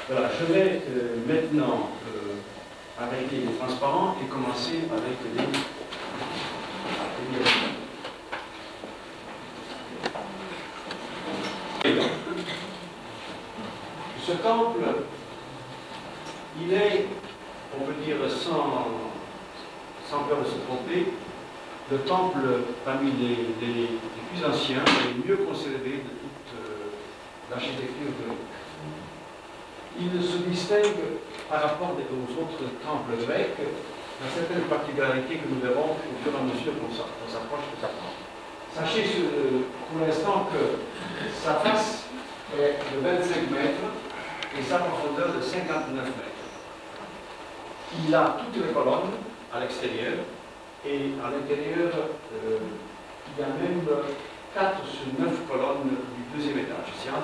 Voilà, je vais maintenant arrêter les transparents et commencer avec les Ce temple, il est, on peut dire sans peur de se tromper, le temple parmi les plus anciens et les mieux conservés de toute l'architecture grecque. Il se distingue par rapport aux autres temples grecs dans certaines particularités que nous verrons au fur et à mesure qu'on s'approche de sa temple. Sachez pour l'instant que sa face est de 25 mètres et sa profondeur de 59 mètres. Il a toutes les colonnes à l'extérieur et à l'intérieur, il y a même 4 sur 9 colonnes du deuxième étage. C'est un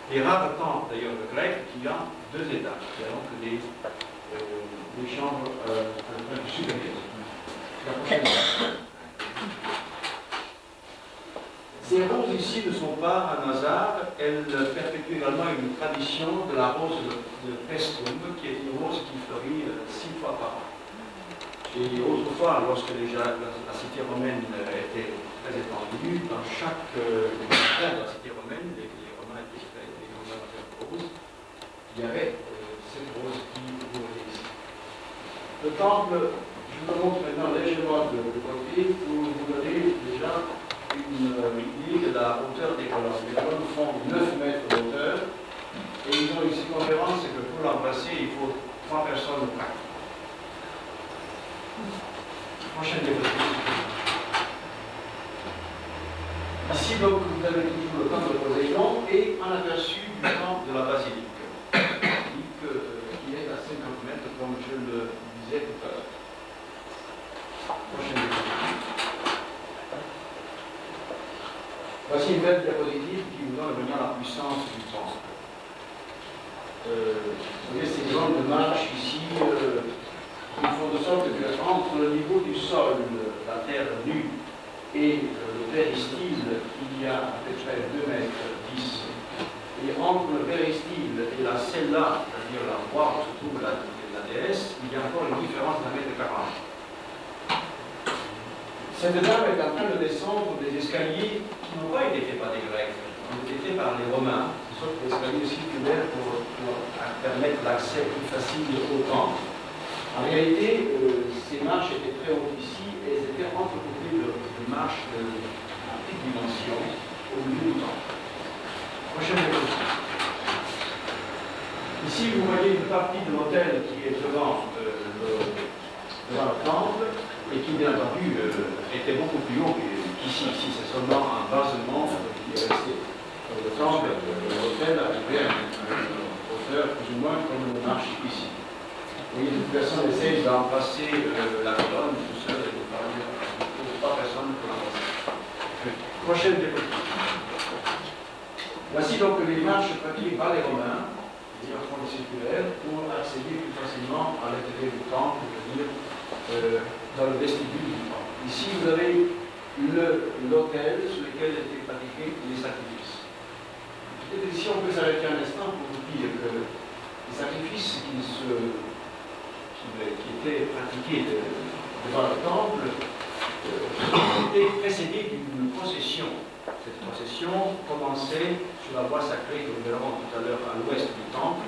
des rares temples d'ailleurs grecs qui a 2 étages. Il y a donc des chambres à l'étage supérieur. La prochaine. Ces roses ici ne sont pas un hasard, elles perpétuent également une tradition de la rose de Paestum, qui est une rose qui fleurit 6 fois par an. Et autrefois, lorsque la cité romaine était très étendue, dans chaque coin de la cité romaine, les Romains étaient roses, il y avait cette rose qui fleurit ici. Le temple, je vous montre maintenant légèrement de côté pour vous donner déjà une idée de la hauteur des colonnes. Les colonnes font 9 mètres de hauteur et ils ont une circonférence que pour l'embrasser, il faut 3 personnes près. Prochaine diapositive. Ici, donc, vous avez toujours le temple de Poséidon et un aperçu du temple de la basilique, qui est à 50 mètres, comme je le disais tout à l'heure. Prochaine diapositive. Voici une belle diapositive qui vous donne vraiment la puissance du temple. Vous voyez ces zones de marche ici qui font de sorte que entre le niveau du sol, la terre nue, et le péristyle, il y a à peu près 2 mètres 10. Et entre le péristyle et la cella, c'est-à-dire l'endroit où se trouve la déesse, il y a encore une différence d'1 mètre 40. Cette dame est en train de descendre des escaliers qui n'ont pas été faits par des Grecs, qui ont été faits par les Romains, qui sont des escaliers circulaires pour permettre l'accès plus facile au temple. En réalité, ces marches étaient très hautes ici et elles étaient entrecoupées de marches de petite dimension au milieu du temple. Prochaine diapositive. Ici, vous voyez une partie de l'autel qui est devant le temple et qui, bien entendu, était beaucoup plus haut qu'ici. Ici, c'est seulement un basement qui est resté. Le temple, l'autel arrivait à une hauteur plus ou moins comme on marche ici. Oui, une personne essaye d'embrasser la colonne tout seul et de parler. Il ne faut pas personne pour l'embrasser. Prochaine diapositive. Voici donc les marches pratiquées par les Romains, en forme circulaire, pour accéder plus facilement à l'intérieur du temple, c'est-à-dire dans le vestibule du temple. Ici, vous avez l'autel sur lequel étaient pratiqués les sacrifices. Peut-être ici, on peut s'arrêter un instant pour vous dire que les sacrifices qui étaient pratiqués devant le temple étaient précédés d'une procession. Cette procession commençait sur la voie sacrée que nous verrons tout à l'heure à l'ouest du temple.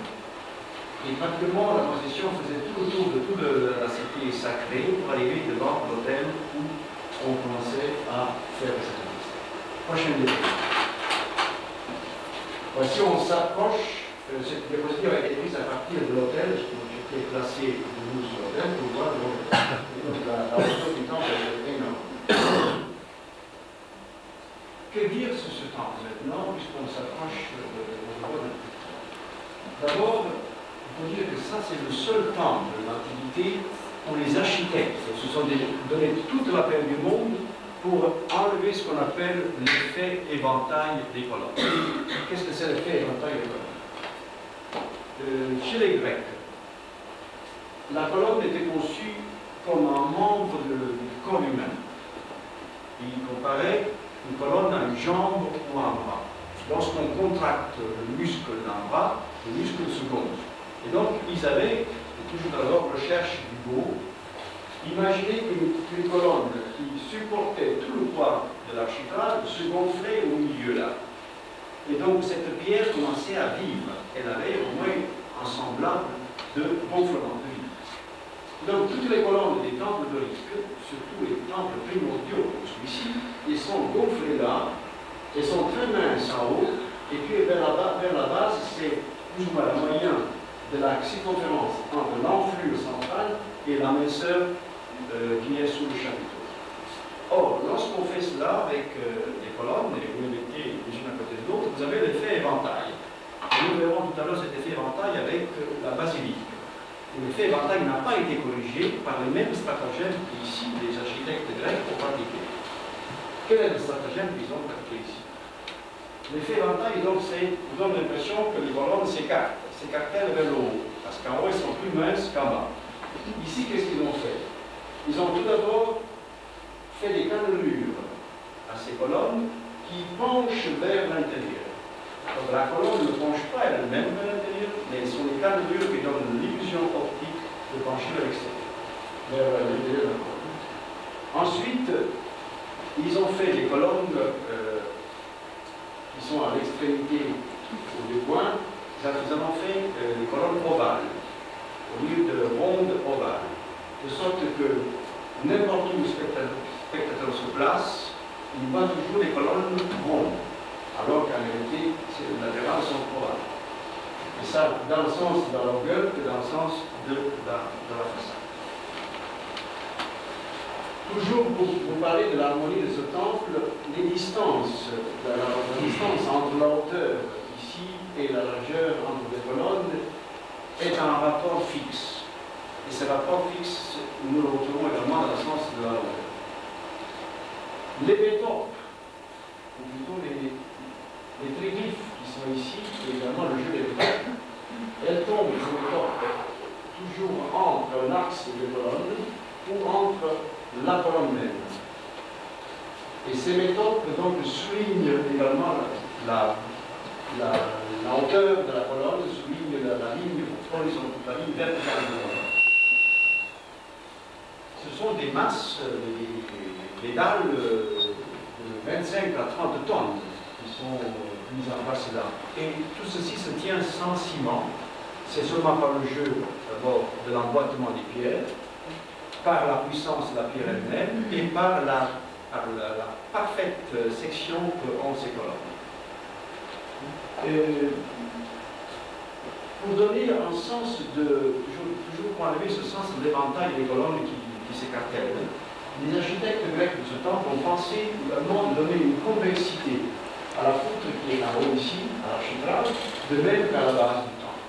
Et pratiquement, la procession faisait tout autour de toute la cité sacrée pour arriver devant l'autel où on commençait à faire les sacrifices. Prochaine diapositive. Voici, on s'approche. Cette diapositive a été prise à partir de l'autel. J'étais placé debout sur l'autel pour voir la hauteur du temple est énorme. Que dire sur ce temple maintenant, puisqu'on s'approche de d'abord, il faut dire que ça, c'est le seul temple de l'Antiquité où les architectes se sont donné toute la peine du monde pour enlever ce qu'on appelle l'effet éventail des colonnes. Qu'est-ce que c'est l'effet éventail des colonnes? Chez les Grecs, la colonne était conçue comme un membre du corps humain. Ils comparaient une colonne à une jambe ou un bras. Lorsqu'on contracte le muscle d'un bras, le muscle second. Et donc, ils avaient, toujours dans leur recherche du beau, imaginé qu'une colonne qui supportait tout le poids de l'architrave se gonflait au milieu là. Et donc, cette pierre commençait à vivre. Elle avait au moins un semblable de gonflement, de vie. Donc, toutes les colonnes des temples doriques, surtout les temples primordiaux comme celui-ci, ils sont gonflés là, ils sont très minces en haut, et puis vers la base, c'est plus ou moins le moyen de la circonférence entre l'enflure centrale et la minceur qui est sous le chapiteau. Or, lorsqu'on fait cela avec des colonnes, et vous les mettez les unes à côté de l'autre, vous avez l'effet éventail. Et nous verrons tout à l'heure cet effet éventail avec la basilique. L'effet éventail n'a pas été corrigé par les mêmes stratagèmes qu'ici les architectes grecs ont pratiqué. Quel est le stratagème qu'ils ont pratiqué ici? L'effet éventail, donc, vous donne l'impression que les colonnes s'écartèlent vers le haut, parce qu'en haut, elles sont plus minces qu'en bas. Ici, qu'est-ce qu'ils ont fait? Ils ont tout d'abord fait des cannelures à ces colonnes qui penchent vers l'intérieur. Donc la colonne ne penche pas elle-même vers l'intérieur, mais ce sont des cannelures qui donnent l'illusion optique de pencher vers l'extérieur, vers l'intérieur de la colonne. Ensuite, ils ont fait des colonnes qui sont à l'extrémité ou des points. Ils en ont fait des colonnes ovales, au lieu de rondes ovales. De sorte que n'importe où le spectateur se place, il voit toujours les colonnes rondes, alors qu'en réalité, ces latérales sont ovales. Et ça, dans le sens de la longueur que dans le sens de la façade. Toujours pour vous parler de l'harmonie de ce temple, les distances, la distance entre la hauteur ici et la largeur entre les colonnes est un rapport fixe. Et ce rapport fixe, nous le retrouvons également dans le sens de la longueur. Les métopes, ou plutôt les triglyphes qui sont ici, et également le jeu des métopes, elles tombent, ces métopes, toujours entre un axe de colonne ou entre la colonne même. Et ces métopes donc soulignent également la hauteur de la colonne, soulignent la ligne horizontale, la ligne verticale de la colonne. Ce sont des masses, des dalles de 25 à 30 tonnes qui sont mises en place là. Et tout ceci se tient sans ciment. C'est seulement par le jeu, d'abord, de l'emboîtement des pierres, par la puissance de la pierre elle-même et par la parfaite section qu'ont ces colonnes. Pour donner un sens de, toujours pour enlever ce sens de l'éventail des colonnes qui s'écartèlent, les architectes grecs de ce temple ont pensé également de donner une convexité à la poutre qui est en haut ici, à l'architrave, de même qu'à la base du temple.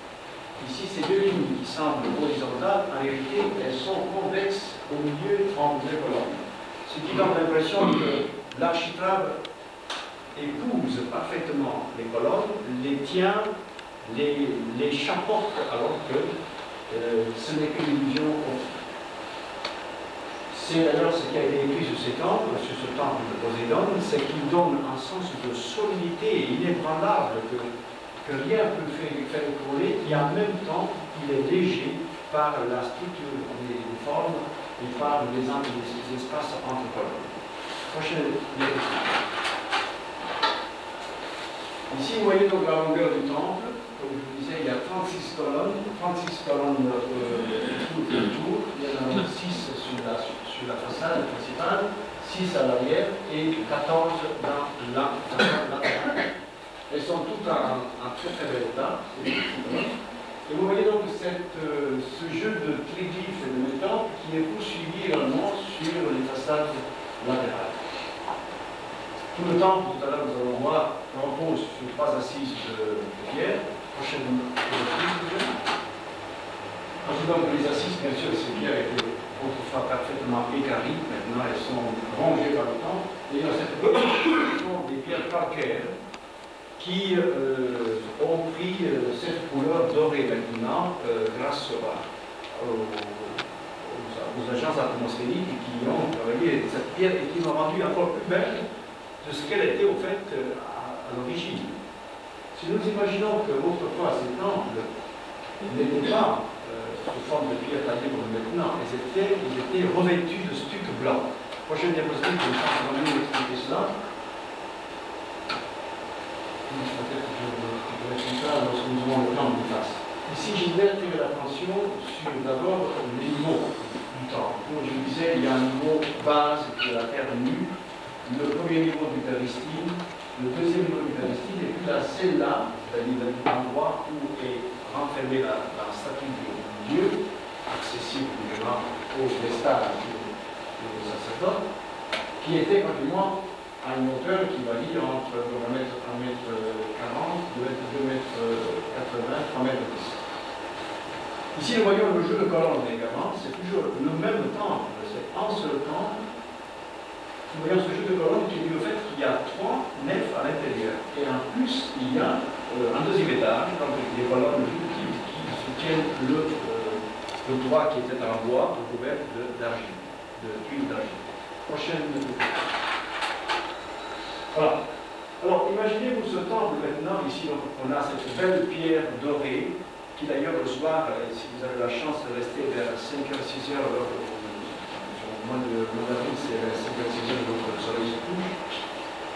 Ici, ces deux lignes qui semblent horizontales, en réalité, elles sont convexes au milieu entre les colonnes. Ce qui donne l'impression que l'architrave épouse parfaitement les colonnes, les tient, les chapeaute, alors que ce n'est qu'une illusion optique. C'est d'ailleurs ce qui a été écrit sur ce temple de Poséidon, c'est qu'il donne un sens de solidité inébranlable que rien ne peut faire écrouler, et en même temps, il est léger par la structure des formes et par les espaces entre colonnes. Prochaine diapositive. Ici, vous voyez donc la longueur du temple. Comme je vous disais, il y a 36 colonnes autour. Il y en a 6 sur la façade principale, 6 à l'arrière et 14 dans la façade latérale. Elles sont toutes en très très bel état. Et vous voyez donc ce jeu de triglyphes et de métopes qui est poursuivi également sur les façades latérales. Tout le temple, tout à l'heure, nous allons voir, repose sur 3 assises de pierre. Prochaine diapositive. Ensuite, donc, les assises, bien sûr, ces pierres étaient autrefois parfaitement équarries. Maintenant, elles sont rongées par le temps. Et dans cette ce sont des pierres calcaires qui ont pris cette couleur dorée maintenant grâce aux agences atmosphériques qui ont travaillé cette pierre et qui l'ont rendue encore plus belle de ce qu'elle était au fait à l'origine. Si nous imaginons que autrefois ces temples n'étaient pas sous forme de pierre taillée comme maintenant, ils étaient revêtus de stuc blanc. Prochaine diapositive, je vais vous expliquer cela. Peut-être que je vais mettre ça lorsque nous aurons le temps de face. Ici, je voudrais attirer l'attention sur d'abord les niveaux du temple. Comme je vous disais, il y a un niveau base qui est la terre nue, le premier niveau du péristyle, le deuxième niveau du péristyle, et puis la cella, c'est-à-dire l'endroit où est renfermée la statue de Dieu, accessible évidemment au vestage du sacerdote, qui était pratiquement à une hauteur qui varie entre 1 m 40, 2 m 80, 3 m 10. Ici, nous voyons le jeu de colonnes également, c'est toujours le même temple, c'est un seul temple. Nous voyons ce jeu de colonnes qui est dû au fait qu'il y a 3 nefs à l'intérieur. Et en plus, il y a un deuxième étage, donc des colonnes qui soutiennent le toit qui était en bois recouvert d'argile, de tuiles d'argile. Prochaine. Voilà. Alors, imaginez-vous ce temple maintenant, ici, donc, on a cette belle pierre dorée, qui d'ailleurs le soir, si vous avez la chance de rester vers 5h, 6h, au mois d'avril, c'est vers 5h, 6h, donc le soleil se couche,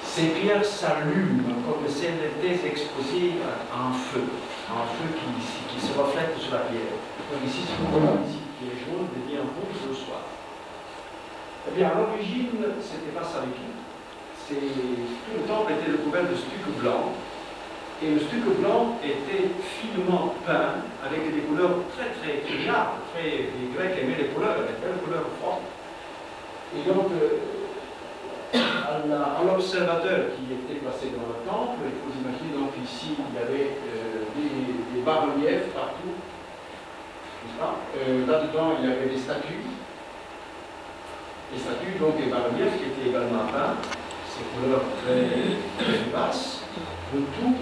ces pierres s'allument comme si elles étaient exposées à un feu qui se reflète sur la pierre. Donc ici, ce qu'on voit ici, qui est jaune, devient rouge le soir. Eh bien, à l'origine, c'était pas ça du tout. Tout le temple était recouvert de stuc blanc, et le stuc blanc était finement peint avec des couleurs très très claires. Les Grecs aimaient les couleurs, les belles couleurs fortes. Et donc, à l'observateur qui était placé dans le temple, il faut imaginer, donc ici, il y avait des bas-reliefs partout. Là-dedans, il y avait des statues. Les statues, donc des bas-reliefs qui étaient également peints. Ces couleurs très vivaces. Le tout,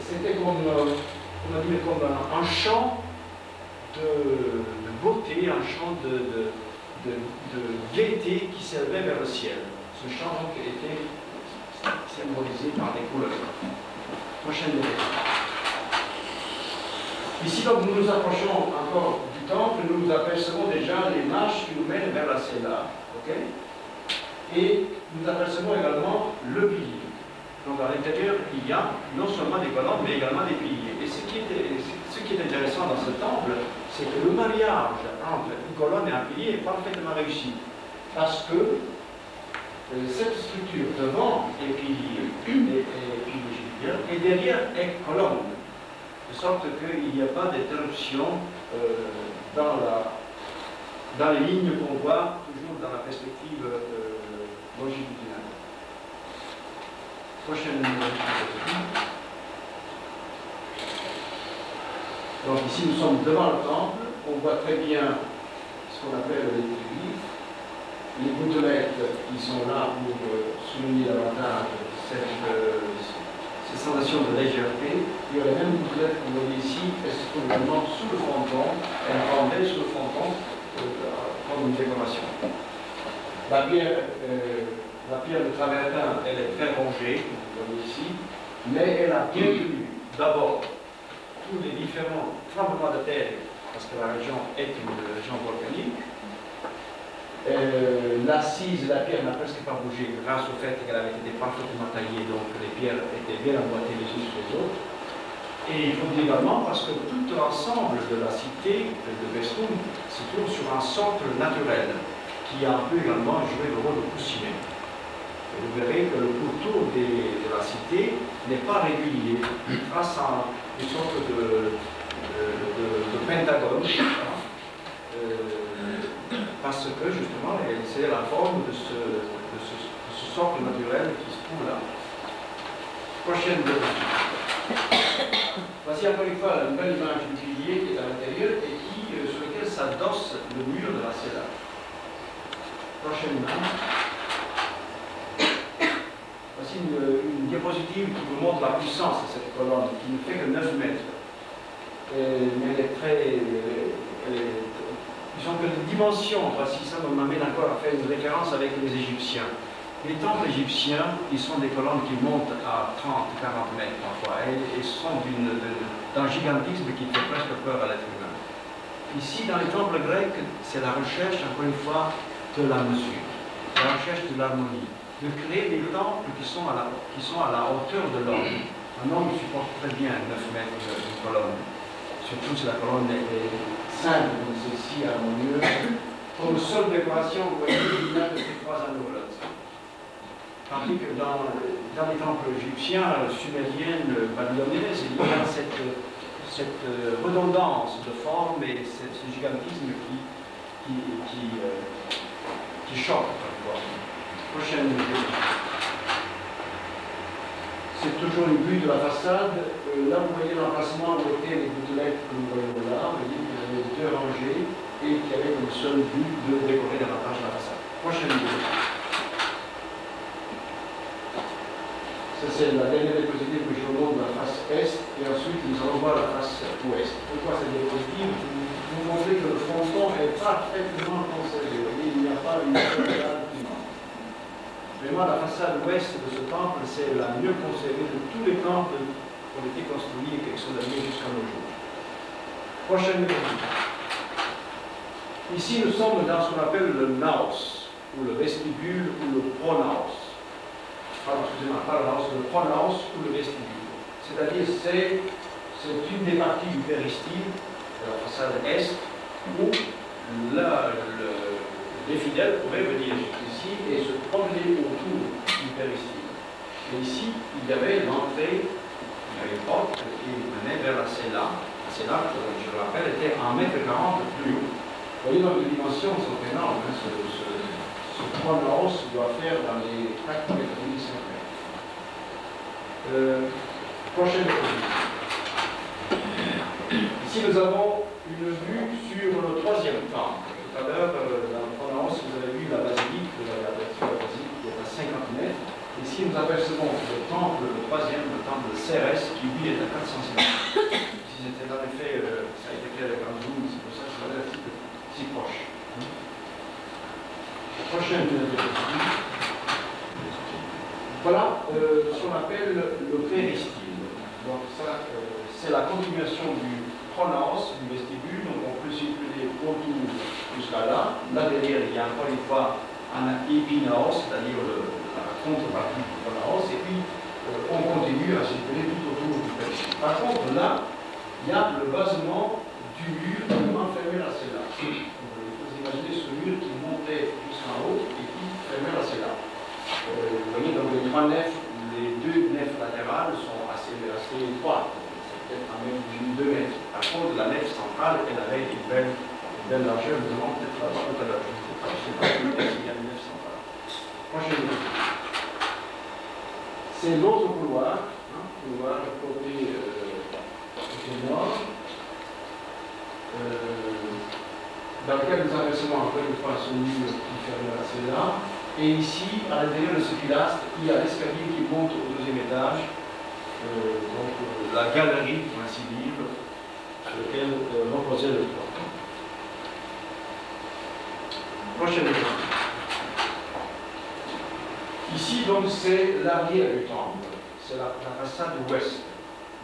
c'était comme un champ de beauté, un champ de gaieté qui s'élevait vers le ciel. Ce champ donc, était symbolisé par des couleurs. Prochaine diapositive. Ici, donc, nous nous approchons encore du temple, nous nous apercevons déjà les marches qui nous mènent vers la cella. Okay? Et nous apercevons également le pilier. Donc à l'intérieur, il y a non seulement des colonnes, mais également des piliers. Et ce qui est intéressant dans ce temple, c'est que le mariage entre une colonne et un pilier est parfaitement réussi. Parce que cette structure devant est pilier et derrière est colonne. De sorte qu'il n'y a pas d'interruption dans les lignes qu'on voit toujours dans la perspective longitudinale. Prochaine diapositive. Donc ici nous sommes devant le temple, on voit très bien ce qu'on appelle les tuiles, les gouttelettes qui sont là pour souligner davantage ces sensations de légèreté. Il y a les mêmes gouttelettes que vous voyez ici, elles se trouvent également sous le fronton, elles rendaient sous le fronton comme une décoration. La pierre de travertin, elle est très rongée, comme vous voyez ici, mais elle a bien tenu d'abord tous les différents tremblements de terre, parce que la région est une région volcanique. L'assise de la pierre n'a presque pas bougé grâce au fait qu'elle avait été parfaitement taillée, donc les pierres étaient bien emboîtées les unes sur les autres. Et il faut dire également parce que tout l'ensemble de la cité de Bestum se trouve sur un socle naturel qui a un peu également joué le rôle de coussinet. Et vous verrez que le pourtour de la cité n'est pas régulier, grâce à une sorte de pentagone, parce que justement c'est la forme de ce socle naturel qui se trouve là. Prochaine diapositive. Voici encore une fois une belle image du pilier qui est à l'intérieur et sur lequel s'adosse le mur de la cella. Prochaine image. Voici une diapositive qui vous montre la puissance de cette colonne, qui ne fait que 9 mètres. Mais elle est très... disons que les dimensions, voici ça m'amène encore à faire une référence avec les Égyptiens. Les temples égyptiens, ils sont des colonnes qui montent à 30-40 mètres parfois, et sont d'un gigantisme qui fait presque peur à l'être humain. Ici, dans les temples grecs, c'est la recherche, encore une fois, de la mesure, la recherche de l'harmonie, de créer des temples qui sont à la hauteur de l'homme. Un homme supporte très bien 9 mètres de colonne, surtout si la colonne est simple, comme celle-ci, harmonieuse. Pour le sol décoration, vous voyez, il y a de ces trois anneaux là. Tandis que dans les temples égyptiens, sumériens, babyloniens, il y a cette redondance de forme et ce gigantisme qui choque parfois. Prochaine vidéo. C'est toujours le but de la façade. Là, vous voyez l'emplacement où étaient les gouttelettes que nous voyons là. Vous voyez qu'il y avait deux rangées et qu'il y avait comme seul but de décorer davantage la façade. Prochaine vidéo. Ça, c'est la dernière diapositive que je vous montre de la face est, et ensuite nous allons voir la face ouest. Pourquoi cette diapositive? Vous montrez que le fronton est parfaitement conservé. Vous voyez, il n'y a pas une seule dalle qui manque. Vraiment, la façade ouest de ce temple, c'est la mieux conservée de tous les temples qui ont été construits et qui sont arrivés jusqu'à nos jours. Prochaine diapositive. Ici, nous sommes dans ce qu'on appelle le naos, ou le vestibule, ou le pronaos. Excusez-moi, pas le naos, le pronaos ou le vestibule. C'est-à-dire, c'est une des parties du péristyle, de la façade est, où les fidèles pouvaient venir ici et se promener autour du péristyle. Et ici, il y avait l'entrée, il y avait une porte qui menait vers la cella. La cella, je le rappelle, était 1,40 m plus haut. Vous voyez, donc les dimensions sont énormes. Hein, ce pronaos doit faire dans les 4,5 m. Prochaine diapositive. Ici, nous avons une vue sur le troisième temple. Tout à l'heure, dans le pronaos, vous avez vu la basilique, la basilique qui est à 50 mètres. Ici, nous apercevons le temple, le troisième, le temple de Cérès, qui lui est à 400 mètres. Si c'était en effet, ça a été fait avec un zoom, c'est pour ça que ça va être si proche. Prochaine diapositive. Voilà ce qu'on appelle le péristyle. Donc ça, c'est la continuation du pronaos, du vestibule. Donc on peut circuler autour jusqu'à là. Là derrière, il y a encore une fois un épinaos, c'est-à-dire la contrepartie du pronaos. Et puis on continue à circuler tout autour du péristyle. Par contre, là, il y a le basement du mur qui enfermait la cella. Vous imaginez ce mur qui montait jusqu'en haut et qui fermait la cella. Vous voyez, donc les trois nefs, les deux nefs latérales sont assez étroites. C'est peut-être quand même 2 mètres. Par contre, la nef centrale, elle avait une belle largeur. Nous allons peut-être la voir tout à l'heure. Je ne sais pas s'il y a une nef centrale. Prochaine. C'est l'autre couloir, couloir côté nord, dans lequel nous apercevons encore une fois ce mur qui ferme la cella. Et ici, à l'intérieur de ce pilastre, il y a l'escalier qui monte au deuxième étage, donc la galerie, pour ainsi dire, sur laquelle reposait le temple. Prochaine exemple. Ici, donc, c'est l'arrière du temple, c'est la façade ouest.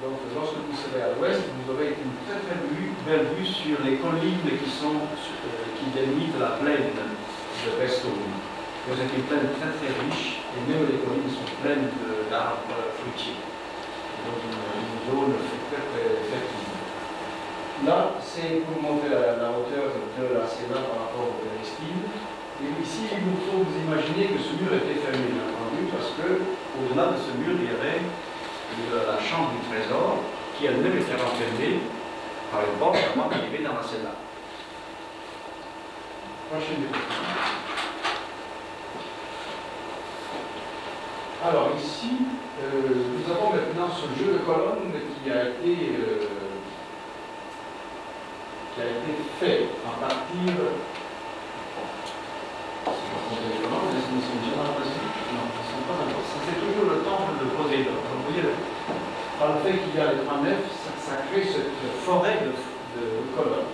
Donc, lorsque vous serez à l'ouest, vous aurez une très belle vue sur les collines qui délimitent la plaine de Vestoum. Vous êtes une plaine très très riche, et même les collines sont pleines d'arbres fruitiers. Donc une zone très très fertile. Là, c'est pour montrer la hauteur de la cella par rapport au péristyle. Et ici, il nous faut vous imaginer que ce mur était fermé, bien entendu, parce qu'au-delà de ce mur, il y avait la chambre du trésor, qui elle-même était renfermée par une porte avant d'arriver dans la cella. Prochaine diapositive. Alors ici, nous avons maintenant ce jeu de colonnes qui a été fait à partir. C'est toujours le temple de Poséidon. Vous voyez, par le fait qu'il y a les 3 nefs, ça crée cette forêt de colonnes.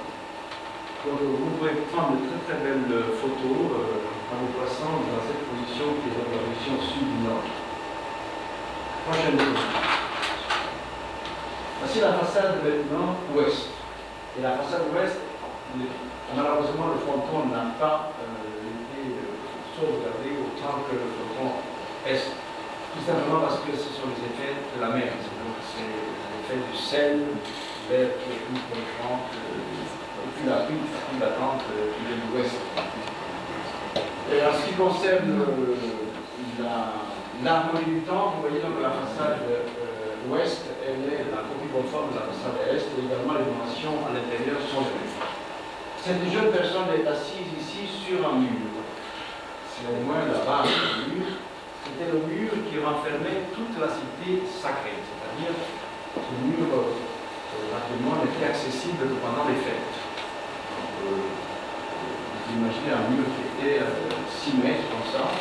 Donc vous pouvez prendre de très très belles photos. en vous plaçant dans cette position qui est donc la position sud du nord. Prochaine diapositive. Voici la façade maintenant ouest. Et la façade ouest, malheureusement, le fronton n'a pas été sauvegardé autant que le fronton est. Tout simplement parce que ce sont les effets de la mer. Donc c'est l'effet du sel, l'air qui est plus pénétrant, plus latente qui vient de l'ouest. Et en ce qui concerne l'harmonie du temps, vous voyez donc la façade ouest, elle est la copie conforme de la façade est, et également les dimensions à l'intérieur sont les mêmes. Cette jeune personne est assise ici sur un mur. C'est au moins la base du mur. C'était le mur qui renfermait toute la cité sacrée, c'est-à-dire ce mur, rapidement, n'était accessible que pendant les fêtes. Vous imaginez un mur qui était 6 mètres comme ça.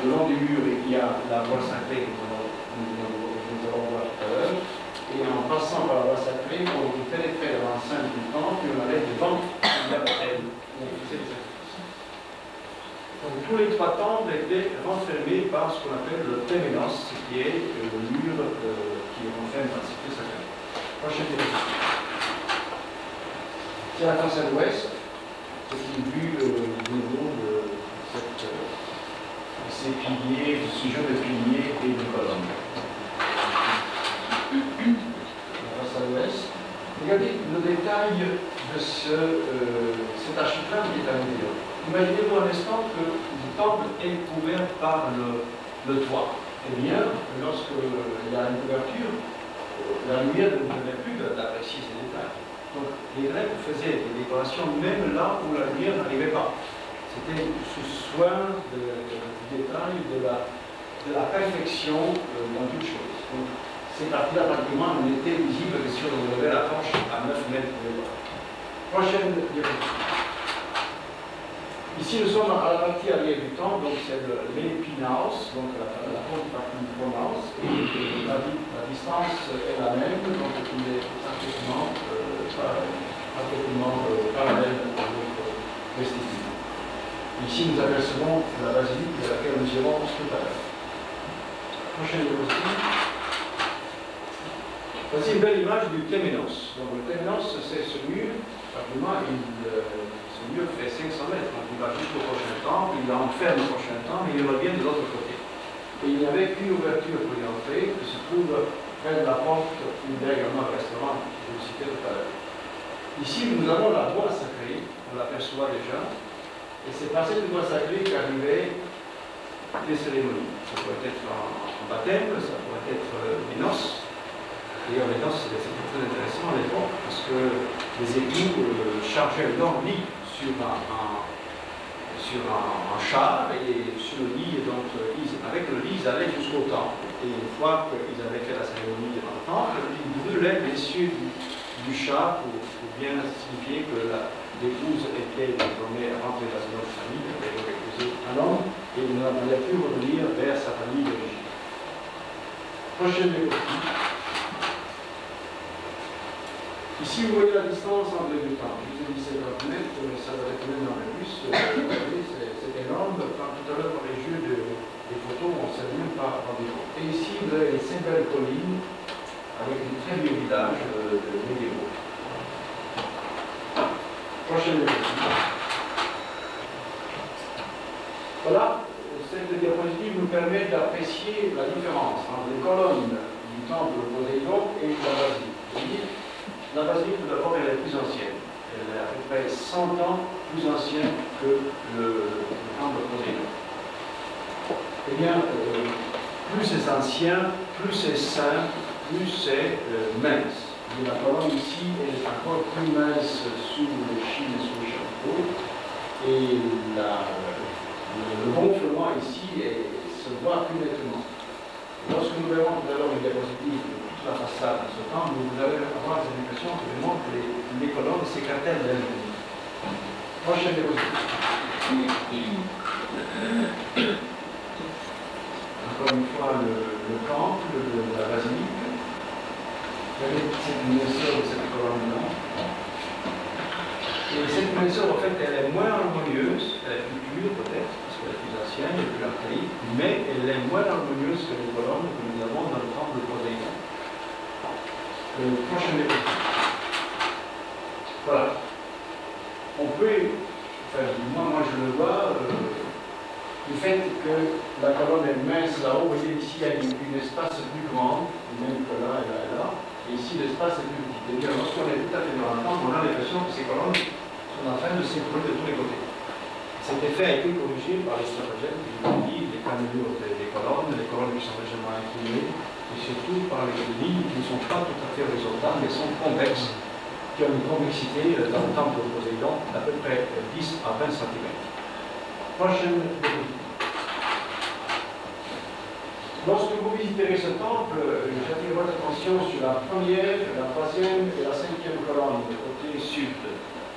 Le long du mur, il y a la voie sacrée que nous allons voir tout à l'heure. Et en passant par la voie sacrée, on pénétrait dans l'enceinte du temple, et on allait devant la bataille. Donc tous les 3 temples étaient renfermés par ce qu'on appelle le téménos, qui est le mur qui renferme la cité sacrée. Prochaine diapositive. C'est la façade ouest, c'est une vue au niveau de ces piliers, de ce jeu de piliers et de colonnes. La façade ouest. Regardez le détail de cet architrave qui est à l'intérieur. Imaginez-vous un instant que le temple est couvert par le toit. Eh bien, lorsqu'il y a une couverture, la lumière ne permet plus d'apprécier ces détails. Donc, les Grecs faisaient des décorations même là où la lumière n'arrivait pas. C'était sous soin du détail, de la perfection dans toute chose. Donc, ces parties-là, pratiquement, n'étaient visibles que si on levait la planche à 9 mètres de bas. Prochaine diapositive. Ici, nous sommes à la partie arrière du temple, donc c'est l'épinaos, donc la porte partie du pronaos, et la distance est la même, donc il est parfaitement parallèle à notre vestibule. Ici, nous apercevons la basilique de laquelle nous irons tout à l'heure. Prochaine diapositive. Voici une belle image du téménos. Donc le téménos, c'est ce mur, simplement, ce mur fait 500 mètres, donc il va jusqu'au prochain temple, il enferme le prochain temple et il revient de l'autre côté. Et il n'y avait qu'une ouverture pour y entrer, qui se trouve près de la porte où il y a également le restaurant que je vous citais tout à l'heure. Ici, nous avons la voie sacrée, on l'aperçoit déjà, et c'est par cette voie sacrée qu'arrivaient les cérémonies. Ça pourrait être un baptême, ça pourrait être des noces. D'ailleurs, les noces, c'était très intéressant à l'époque, parce que les époux chargeaient leur lit sur un char, et sur le lit, donc, avec le lit, ils allaient jusqu'au temple. Et une fois qu'ils avaient fait la cérémonie dans le temple, ils brûlaient les cieux du char pour bien signifier que l'épouse était désormais rentrée dans une autre famille, elle avait épousé un homme, et il n'allait plus revenir vers sa famille d'origine. Prochaine diapositive. Ici, vous voyez la distance entre les deux temples. Je vous ai dit 50 mètres, mais ça va être même un peu plus. C'est énorme. Quand tout à l'heure, dans les jeux des photos, on ne s'est même pas rendu compte. Et ici, vous avez les 5 belles collines avec des très vieux villages médiévaux. Prochaine diapositive. Voilà, cette diapositive nous permet d'apprécier la différence entre les colonnes du temple Poséidon et la basilique. La basilique, tout d'abord, elle est plus ancienne. Elle est à peu près 100 ans plus ancienne que le temple Poséidon. Eh bien, plus c'est ancien, plus c'est sain, plus c'est mince. Et la colonne ici est encore plus mince sous le chine et sous le chapeau. Et le gonflement ici se voit plus nettement. Lorsque nous verrons tout à l'heure une diapositive la façade de ce temple, vous allez avoir cette impression que je montre les colonnes s'écartèlent d'elles-mêmes. Prochaine diapositive. Encore une fois, le temple de la basilique. Vous avez cette minceur de cette colonne-là. Et cette minceur, en fait, elle est moins harmonieuse, elle est plus pure peut-être, parce la plus ancienne, la plus archaïque, mais elle est moins harmonieuse que les colonnes que nous avons dans le temple de Poséidon. Le prochain diapositive. Voilà. On peut, enfin, moi je le vois, du fait que la colonne est mince là-haut, vous voyez ici il y a une espace plus grand, même que là et là et là, et ici l'espace est plus petit. Et bien lorsqu'on est tout à fait dans le temps, on a l'impression que ces colonnes sont en train de s'écrouler de tous les côtés. Cet effet a été corrigé par les stratagèmes, je vous l'ai dit, les cannelures des colonnes, les colonnes qui sont légèrement inclinées, et surtout par les lignes qui ne sont pas tout à fait horizontales, mais sont convexes, qui ont une convexité dans le temple de Poséidon d'à peu près 10 à 20 cm. Prochaine diapositive. Lorsque vous visiterez ce temple, j'attire votre attention sur la première, la troisième et la cinquième colonne du côté sud.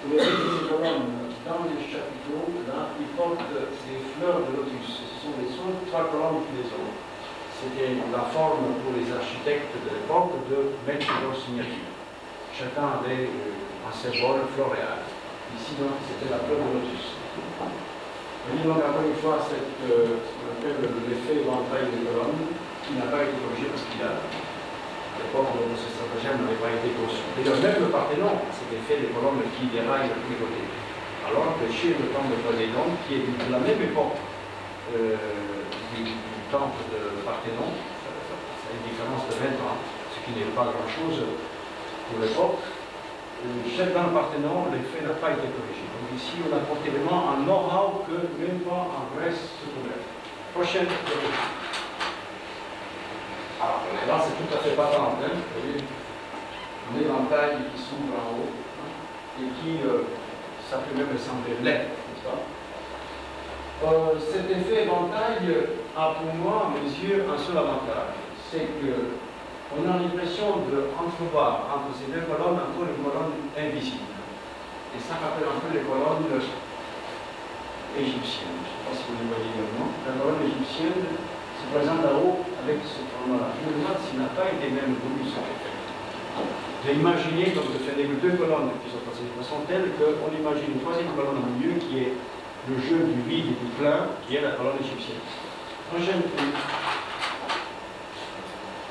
Vous verrez que ces colonnes, dans les chapiteaux, là, ils portent des fleurs de lotus. Ce sont les seules trois colonnes qui les ont. C'était la forme pour les architectes de l'époque de mettre leur signature. Chacun avait un symbole floréal. Ici, donc, c'était la fleur de lotus. voyez donc encore une fois ce qu'on appelle l'effet éventail des colonnes, qui n'a pas été corrigé parce qu'il a, à l'époque où ce stratagème n'avait pas été conçu. D'ailleurs, même le Parthénon, c'était fait des colonnes qui déraillent de tous les côtés. Alors que chez le temple de Poséidon, qui est de la même époque du temple de Parthénon, ça a une différence de 20 ans, ce qui n'est pas grand-chose pour l'époque. Dans le Parthénon, l'effet n'a pas été corrigé. Donc ici, on a apporté vraiment un know-how que même pas en Grèce se trouvait. Prochaine diapositive. Alors là, c'est tout à fait patent. Hein. Vous voyez, un éventail qui s'ouvre en haut et qui, ça peut même sembler laid, n'est-ce pas? Cet effet éventail a pour moi, à mes yeux, un seul avantage. C'est que on a l'impression d'entrevoir entre ces deux colonnes encore une colonne invisible. Et ça rappelle un peu les colonnes égyptiennes. Je ne sais pas si vous les voyez également. La colonne égyptienne se présente là-haut avec ce format-là. Je me demande s'il n'a pas été même voulu cet effet. J'ai imaginé donc de faire des deux colonnes qui sont passées de façon telle qu'on imagine une troisième colonne au milieu qui est le jeu du vide et du plein, qui est la colonne égyptienne. Prochaine.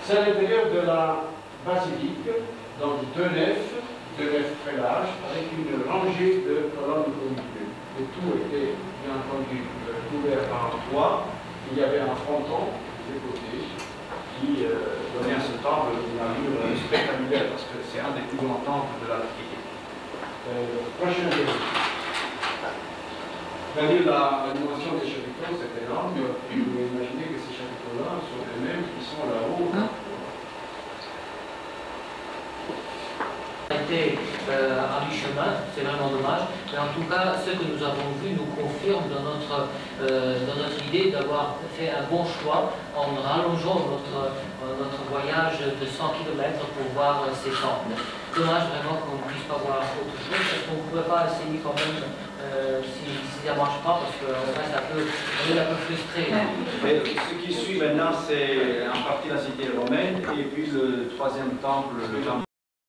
C'est à l'intérieur de la basilique, donc deux nefs très larges, avec une rangée de colonnes coniguës. Le tout était bien entendu couvert par un toit. Il y avait un fronton de côté qui donnait à ce temple une allure spectaculaire parce que c'est un des plus grands temples de l'Antiquité. Prochaine diapositive. La dimension des chapiteaux, c'est énorme. Vous pouvez imaginer que ces chapiteaux-là sont les mêmes qui sont là-haut. À mi-chemin, c'est vraiment dommage, mais en tout cas, ce que nous avons vu nous confirme dans notre idée d'avoir fait un bon choix en rallongeant notre voyage de 100 km pour voir ces temples. Dommage vraiment qu'on ne puisse pas voir autre chose, parce qu'on ne pourrait pas essayer quand même si ça ne marche pas, parce qu'en fait, on est un peu frustré. Ce qui suit maintenant, c'est en partie la cité romaine, et puis le troisième temple, le temple